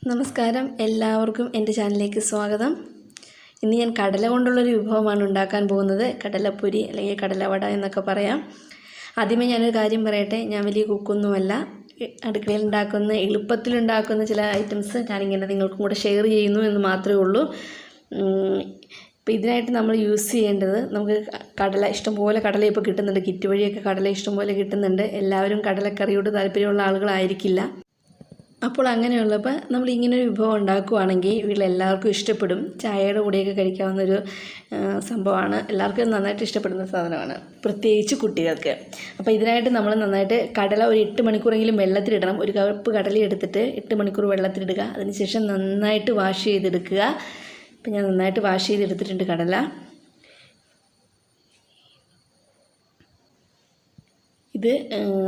നമസ്കാരം, എല്ലാവർക്കും എൻ്റെ ചാനലിലേക്ക് സ്വാഗതം. ഇന്ന് ഞാൻ കടല കൊണ്ടുള്ളൊരു വിഭവമാണ് ഉണ്ടാക്കാൻ പോകുന്നത്. കടലപ്പൊരി അല്ലെങ്കിൽ കടലവട എന്നൊക്കെ പറയാം. ആദ്യമേ ഞാനൊരു കാര്യം പറയട്ടെ, ഞാൻ വലിയ കുക്കൊന്നുമല്ല. അടുക്കളയിൽ ഉണ്ടാക്കുന്ന എളുപ്പത്തിലുണ്ടാക്കുന്ന ചില ഐറ്റംസ് ഞാനിങ്ങനെ നിങ്ങൾക്കും കൂടെ ഷെയർ ചെയ്യുന്നു എന്ന് മാത്രമേ ഉള്ളൂ. ഇപ്പോൾ ഇതിനായിട്ട് നമ്മൾ യൂസ് ചെയ്യേണ്ടത്, നമുക്ക് കടല ഇഷ്ടംപോലെ കടല ഇപ്പോൾ കിട്ടുന്നുണ്ട്. കിറ്റ് വഴിയൊക്കെ കടല ഇഷ്ടംപോലെ കിട്ടുന്നുണ്ട്. എല്ലാവരും കടലക്കറിയോട് താല്പര്യമുള്ള ആളുകളായിരിക്കില്ല. അപ്പോൾ അങ്ങനെയുള്ളപ്പോൾ നമ്മൾ ഇങ്ങനൊരു വിഭവം ഉണ്ടാക്കുകയാണെങ്കിൽ വീട്ടിലെല്ലാവർക്കും ഇഷ്ടപ്പെടും. ചായയുടെ കൂടെയൊക്കെ കഴിക്കാവുന്നൊരു സംഭവമാണ്. എല്ലാവർക്കും നന്നായിട്ട് ഇഷ്ടപ്പെടുന്ന സാധനമാണ്, പ്രത്യേകിച്ച് കുട്ടികൾക്ക്. അപ്പോൾ ഇതിനായിട്ട് നമ്മൾ നന്നായിട്ട് കടല ഒരു 8 മണിക്കൂറെങ്കിലും വെള്ളത്തിലിടണം. ഒരു കപ്പ് കടല എടുത്തിട്ട് 8 മണിക്കൂർ വെള്ളത്തിലിടുക. അതിനുശേഷം നന്നായിട്ട് വാഷ് ചെയ്തെടുക്കുക. അപ്പോൾ ഞാൻ നന്നായിട്ട് വാഷ് ചെയ്തെടുത്തിട്ടുണ്ട് കടല. ഇത്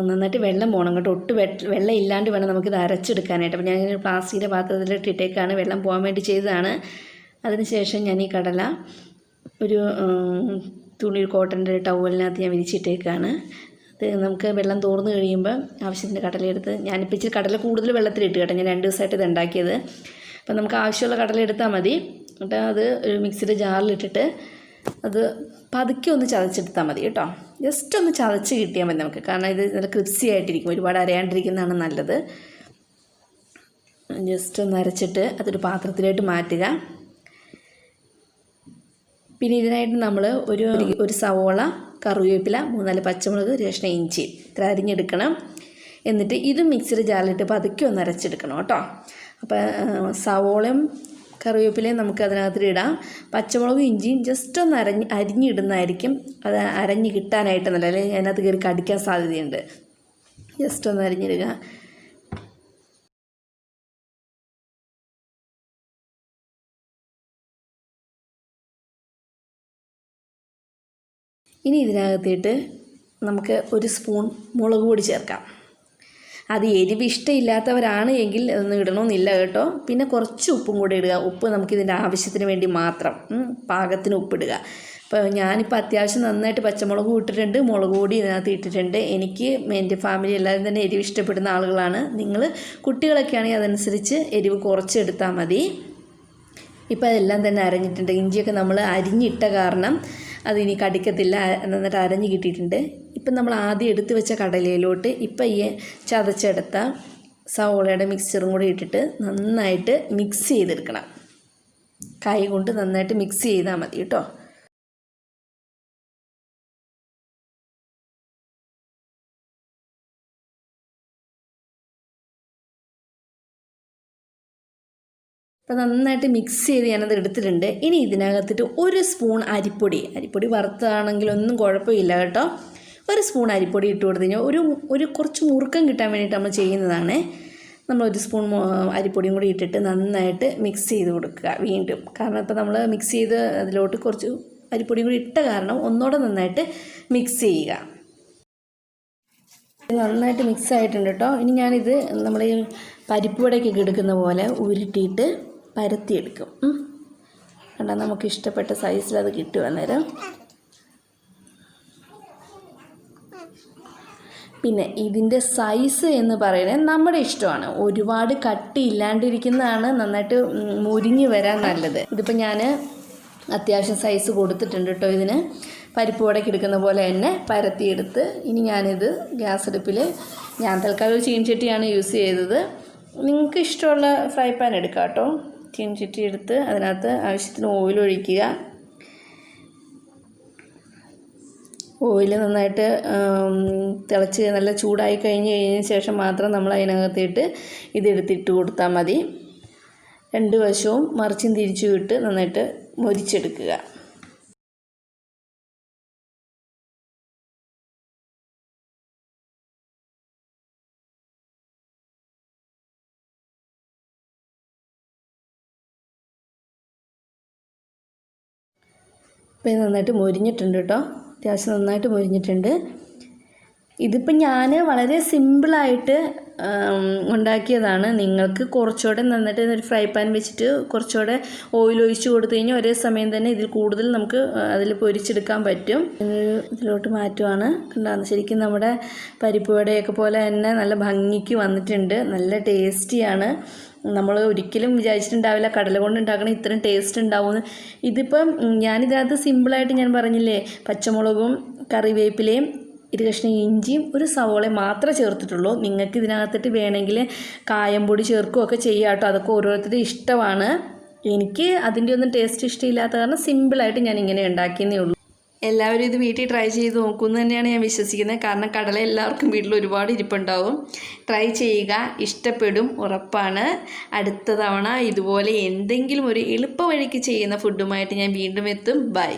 നന്നായിട്ട് വെള്ളം പോകണം കേട്ടോ. ഒട്ട് വെള്ളം ഇല്ലാണ്ട് വേണം നമുക്കിത് അരച്ചെടുക്കാനായിട്ട്. അപ്പോൾ ഞാനിങ്ങനെ പ്ലാസ്റ്റിക്കിൻ്റെ പാത്രത്തിലിട്ടിട്ടേക്കാണ്, വെള്ളം പോകാൻ വേണ്ടി ചെയ്തതാണ്. അതിനുശേഷം ഞാൻ ഈ കടല ഒരു തുണി, കോട്ടൻ്റെ ടവലിനകത്ത് ഞാൻ വിരിച്ചിട്ടേക്കാണ്. അത് നമുക്ക് വെള്ളം തോർന്ന് കഴിയുമ്പോൾ ആവശ്യത്തിന് കടലയെടുത്ത്, ഞാനിപ്പോൾ ഇച്ചിരി കടല കൂടുതൽ വെള്ളത്തിലിട്ട് കേട്ടോ. ഞാൻ 2 ദിവസമായിട്ട് ഇത് ഉണ്ടാക്കിയത്. അപ്പോൾ നമുക്ക് ആവശ്യമുള്ള കടല എടുത്താൽ മതി. എന്നിട്ട് അത് ഒരു മിക്സിയുടെ ജാറിലിട്ടിട്ട് അത് പതുക്കെ ഒന്ന് ചതച്ചെടുത്താൽ മതി കേട്ടോ. ജസ്റ്റ് ഒന്ന് ചതച്ച് കിട്ടിയാൽ മതി നമുക്ക്. കാരണം ഇത് നല്ല ക്രിപ്സി ആയിട്ടിരിക്കും, ഒരുപാട് അരയാണ്ടിരിക്കുന്നതാണ് നല്ലത്. ജസ്റ്റ് ഒന്ന് അരച്ചിട്ട് അതൊരു പാത്രത്തിലോട്ട് മാറ്റുക. പിന്നെ ഇതിനായിട്ട് നമ്മൾ ഒരു സവോള, കറിവേപ്പില, 3-4 പച്ചമുളക്, കഷ്ണം ഇഞ്ചി ഇത്ര അരിഞ്ഞെടുക്കണം. എന്നിട്ട് ഇത് മിക്സിയുടെ ജാറിലിട്ട് പതുക്കെ ഒന്ന് അരച്ചെടുക്കണം കേട്ടോ. അപ്പോൾ സവോളയും കറിവേപ്പിലയും നമുക്ക് അതിനകത്തിടാം. പച്ചമുളകും ഇഞ്ചിയും ജസ്റ്റ് ഒന്ന് അരിഞ്ഞിടുന്നതായിരിക്കും അത് അരഞ്ഞ് കിട്ടാനായിട്ട് നല്ല, അല്ലെങ്കിൽ അതിനകത്ത് കയറി കടിക്കാൻ സാധ്യതയുണ്ട്. ജസ്റ്റ് ഒന്ന് അരിഞ്ഞിടുക. ഇനി ഇതിനകത്തിട്ട് നമുക്ക് 1 സ്പൂൺ മുളക് പൊടി ചേർക്കാം. അത് എരിവ് ഇഷ്ടമില്ലാത്തവരാണ് എങ്കിൽ അതൊന്നും ഇടണമെന്നില്ല കേട്ടോ. പിന്നെ കുറച്ച് ഉപ്പും കൂടെ ഇടുക. ഉപ്പ് നമുക്കിതിൻ്റെ ആവശ്യത്തിന് വേണ്ടി മാത്രം, പാകത്തിന് ഉപ്പിടുക. അപ്പോൾ ഞാനിപ്പോൾ അത്യാവശ്യം നന്നായിട്ട് പച്ചമുളകും ഇട്ടിട്ടുണ്ട്, മുളക് പൊടി ഇതിനകത്ത് ഇട്ടിട്ടുണ്ട്. എനിക്ക് എൻ്റെ ഫാമിലി എല്ലാവരും തന്നെ എരിവ് ഇഷ്ടപ്പെടുന്ന ആളുകളാണ്. നിങ്ങൾ കുട്ടികളൊക്കെ ആണെങ്കിൽ അതനുസരിച്ച് എരിവ് കുറച്ചെടുത്താൽ മതി. ഇപ്പോൾ അതെല്ലാം തന്നെ അരഞ്ഞിട്ടുണ്ട്. ഇഞ്ചിയൊക്കെ നമ്മൾ അരിഞ്ഞിട്ട കാരണം അതിനി കടിക്കത്തില്ല, നന്നായിട്ട് അരഞ്ഞ് കിട്ടിയിട്ടുണ്ട്. ഇപ്പം നമ്മൾ ആദ്യം എടുത്ത് വെച്ച കടലയിലോട്ട് ഇപ്പം ഈ ചതച്ചെടുത്ത സവോളയുടെ മിക്സ്ചറും കൂടി ഇട്ടിട്ട് നന്നായിട്ട് മിക്സ് ചെയ്തെടുക്കണം. കൈ കൊണ്ട് നന്നായിട്ട് മിക്സ് ചെയ്താൽ മതി കേട്ടോ. അപ്പോൾ നന്നായിട്ട് മിക്സ് ചെയ്ത് ഞാനത് എടുത്തിട്ടുണ്ട്. ഇനി ഇതിനകത്തിട്ട് 1 സ്പൂൺ അരിപ്പൊടി വറുത്താണെങ്കിലൊന്നും കുഴപ്പമില്ല കേട്ടോ. 1 സ്പൂൺ അരിപ്പൊടി ഇട്ട് കൊടുത്തു കഴിഞ്ഞാൽ ഒരു കുറച്ച് മുറുക്കം കിട്ടാൻ വേണ്ടിയിട്ട് നമ്മൾ ചെയ്യുന്നതാണ്. നമ്മൾ 1 സ്പൂൺ അരിപ്പൊടിയും കൂടി ഇട്ടിട്ട് നന്നായിട്ട് മിക്സ് ചെയ്ത് കൊടുക്കുക വീണ്ടും. കാരണം ഇപ്പോൾ നമ്മൾ മിക്സ് ചെയ്ത് അതിലോട്ട് കുറച്ച് അരിപ്പൊടിയും കൂടി ഇട്ട കാരണം ഒന്നുകൂടെ നന്നായിട്ട് മിക്സ് ചെയ്യുക. നന്നായിട്ട് മിക്സ് ആയിട്ടുണ്ട് കേട്ടോ. ഇനി ഞാനിത് നമ്മൾ ഈ പരിപ്പ് വടയ്ക്കൊക്കെ എടുക്കുന്ന പോലെ ഉരുട്ടിയിട്ട് പരത്തിയെടുക്കും. കണ്ടാ നമുക്ക് ഇഷ്ടപ്പെട്ട സൈസിൽ അത് കിട്ടും അന്നേരം. പിന്നെ ഇതിൻ്റെ സൈസ് എന്ന് പറയുന്നത് നമ്മുടെ ഇഷ്ടമാണ്. ഒരുപാട് കട്ടി ഇല്ലാണ്ടിരിക്കുന്നതാണ് നന്നായിട്ട് മുരിഞ്ഞ് വരാൻ നല്ലത്. ഇതിപ്പോൾ ഞാൻ അത്യാവശ്യം സൈസ് കൊടുത്തിട്ടുണ്ട് കേട്ടോ. ഇതിന് പരിപ്പ് വടയ്ക്ക് എടുക്കുന്ന പോലെ തന്നെ പരത്തിയെടുത്ത് ഇനി ഞാനിത് ഗ്യാസ് അടുപ്പിൽ, ഞാൻ തൽക്കാലം ഒരു ചീൻചട്ടിയാണ് യൂസ് ചെയ്തത്. നിങ്ങൾക്ക് ഇഷ്ടമുള്ള ഫ്രൈ പാൻ എടുക്കാം കേട്ടോ. ചീൻചട്ടി എടുത്ത് അതിനകത്ത് ആവശ്യത്തിന് ഓയിൽ ഒഴിക്കുക. ഓയിൽ നന്നായിട്ട് തിളച്ച് നല്ല ചൂടായി കഴിഞ്ഞതിന് ശേഷം മാത്രം നമ്മൾ അതിനകത്തിട്ട് ഇതെടുത്തിട്ട് കൊടുത്താൽ മതി. 2 വശവും മറിച്ചും തിരിച്ചും ഇട്ട് നന്നായിട്ട് മൊരിച്ചെടുക്കുക. ഇപ്പോൾ നന്നായിട്ട് മൊരിഞ്ഞിട്ടുണ്ട് കേട്ടോ. അത്യാവശ്യം നന്നായിട്ട് മൊരിഞ്ഞിട്ടുണ്ട്. ഇതിപ്പോൾ ഞാൻ വളരെ സിമ്പിളായിട്ട് ഉണ്ടാക്കിയതാണ്. നിങ്ങൾക്ക് കുറച്ചുകൂടെ നന്നായിട്ട് ഒരു ഫ്രൈ പാൻ വെച്ചിട്ട് കുറച്ചുകൂടെ ഓയിൽ ഒഴിച്ച് കൊടുത്തു കഴിഞ്ഞാൽ ഒരേ സമയം തന്നെ ഇതിൽ കൂടുതൽ നമുക്ക് അതിൽ പൊരിച്ചെടുക്കാൻ പറ്റും. ഇതിലോട്ട് മാറ്റുവാണ്. കണ്ടാണ് ശരിക്കും നമ്മുടെ പരിപ്പ് വടയൊക്കെ പോലെ തന്നെ നല്ല ഭംഗിക്ക് വന്നിട്ടുണ്ട്. നല്ല ടേസ്റ്റിയാണ്. നമ്മൾ ഒരിക്കലും വിചാരിച്ചിട്ടുണ്ടാവില്ല കടല കൊണ്ട് ഉണ്ടാക്കണ ഇത്രയും ടേസ്റ്റ് ഉണ്ടാവുമെന്ന്. ഇതിപ്പം ഞാനിതിനകത്ത് സിമ്പിളായിട്ട് ഞാൻ പറഞ്ഞില്ലേ, പച്ചമുളകും കറിവേപ്പിലയും ഒരു കഷ്ണം ഇഞ്ചിയും ഒരു സവോളയും മാത്രമേ ചേർത്തിട്ടുള്ളൂ. നിങ്ങൾക്ക് ഇതിനകത്തിട്ട് വേണമെങ്കിൽ കായംപൊടി ചേർക്കുകയൊക്കെ ചെയ്യാം കേട്ടോ. അതൊക്കെ ഓരോരുത്തരുടെ ഇഷ്ടമാണ്. എനിക്ക് അതിൻ്റെ ഒന്നും ടേസ്റ്റ് ഇഷ്ടമില്ലാത്ത കാരണം സിമ്പിളായിട്ട് ഞാൻ ഇങ്ങനെ ഉണ്ടാക്കിയെന്നേ ഉള്ളൂ. എല്ലാവരും ഇത് വീട്ടിൽ ട്രൈ ചെയ്ത് നോക്കുമെന്ന് തന്നെയാണ് ഞാൻ വിശ്വസിക്കുന്നത്. കാരണം കടല എല്ലാവർക്കും വീട്ടിൽ ഒരുപാട് ഇരിപ്പുണ്ടാവും. ട്രൈ ചെയ്യുക, ഇഷ്ടപ്പെടും, ഉറപ്പാണ്. അടുത്ത തവണ ഇതുപോലെ എന്തെങ്കിലും ഒരു എളുപ്പ വഴിക്ക് ചെയ്യുന്ന ഫുഡുമായിട്ട് ഞാൻ വീണ്ടും എത്തും. ബൈ.